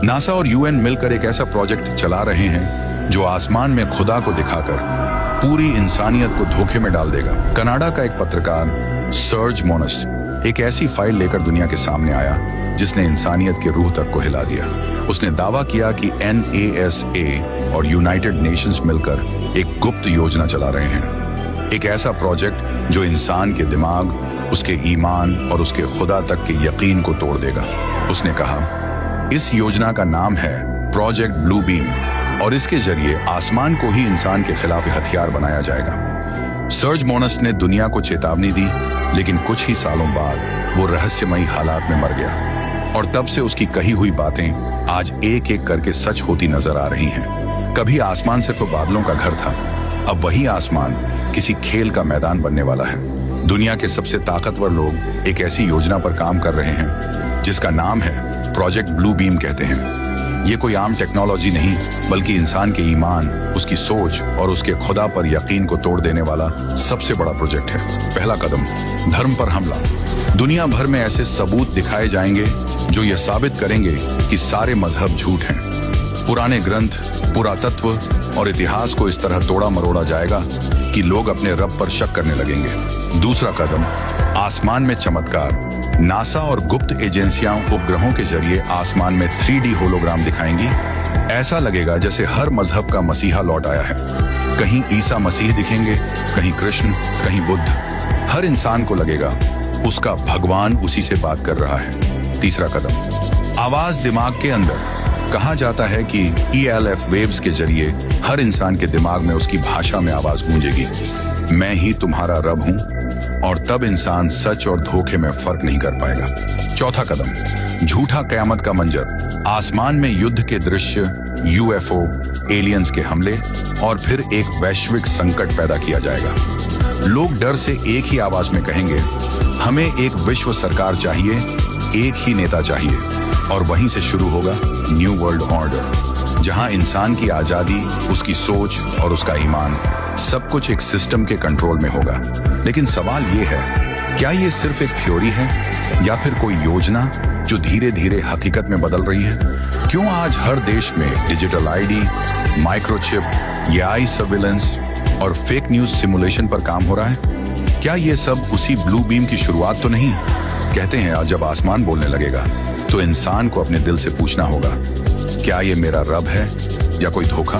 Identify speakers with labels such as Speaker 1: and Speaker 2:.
Speaker 1: NASA और UN मिलकर एक ऐसा प्रोजेक्ट चला रहे हैं जो आसमान में खुदा को दिखाकर पूरी इंसानियत को धोखे में डाल देगा। कनाडा का एक पत्रकार सर्ज मोनेस्ट एक ऐसी फाइल लेकर दुनिया के सामने आया जिसने इंसानियत की रूह तक को हिला दिया। उसने दावा किया कि NASA और यूनाइटेड नेशंस मिलकर एक गुप्त योजना चला रहे हैं, एक ऐसा प्रोजेक्ट जो इंसान के दिमाग, उसके ईमान और उसके खुदा तक के यकीन को तोड़ देगा। उसने कहा, इस योजना का नाम है प्रोजेक्ट ब्लू बीम और इसके जरिए आसमान को ही इंसान के खिलाफ हथियार बनाया जाएगा। सर्ज मोनेस्ट ने दुनिया को चेतावनी दी, लेकिन कुछ ही सालों बाद वो रहस्यमयी हालात में मर गया और तब से उसकी कही हुई बातें आज एक एक करके सच होती नजर आ रही हैं। कभी आसमान सिर्फ बादलों का घर था, अब वही आसमान किसी खेल का मैदान बनने वाला है। दुनिया के सबसे ताकतवर लोग एक ऐसी योजना पर काम कर रहे हैं जिसका नाम है प्रोजेक्ट ब्लू बीम कहते हैं। ये कोई आम टेक्नोलॉजी नहीं, बल्कि इंसान के ईमान, उसकी सोच और उसके खुदा पर यकीन को तोड़ देने वाला सबसे बड़ा प्रोजेक्ट है। पहला कदम, धर्म पर हमला। दुनिया भर में ऐसे सबूत दिखाए जाएंगे जो ये साबित करेंगे कि सारे मजहब झूठ हैं। पुराने ग्रंथ, पुरातत्व और इतिहास को इस तरह तोड़ा मरोड़ा जाएगा कि लोग अपने रब पर शक करने लगेंगे। दूसरा कदम, आसमान में चमत्कार। नासा और गुप्त एजेंसियां उपग्रहों के जरिए आसमान में 3D होलोग्राम दिखाएंगी। ऐसा लगेगा जैसे हर मजहब का मसीहा लौट आया है। कहीं ईसा मसीह दिखेंगे, कहीं कृष्ण, कहीं बुद्ध। हर इंसान को लगेगा उसका भगवान उसी से बात कर रहा है। तीसरा कदम, आवाज दिमाग के अंदर। कहा जाता है कि ELF वेव्स के जरिए हर इंसान के दिमाग में उसकी भाषा में आवाज गूंजेगी, मैं ही तुम्हारा रब हूं, और तब इंसान सच और धोखे में फर्क नहीं कर पाएगा। चौथा कदम, झूठा कयामत का मंजर। आसमान में युद्ध के दृश्य, UFO, एलियंस के हमले और फिर एक वैश्विक संकट पैदा किया जाएगा। लोग डर से एक ही आवाज में कहेंगे, हमें एक विश्व सरकार चाहिए, एक ही नेता चाहिए। और वहीं से शुरू होगा न्यू वर्ल्ड ऑर्डर, जहां इंसान की आजादी, उसकी सोच और उसका ईमान सब कुछ एक सिस्टम के कंट्रोल में होगा। लेकिन सवाल ये है, क्या ये सिर्फ एक थ्योरी है या फिर कोई योजना जो धीरे धीरे हकीकत में बदल रही है? क्यों आज हर देश में digital ID, microchip, AI surveillance और फेक न्यूज सिमुलेशन पर काम हो रहा है? क्या ये सब उसी ब्लू बीम की शुरुआत तो नहीं? कहते हैं जब आसमान बोलने लगेगा तो इंसान को अपने दिल से पूछना होगा, क्या ये मेरा रब है या कोई धोखा?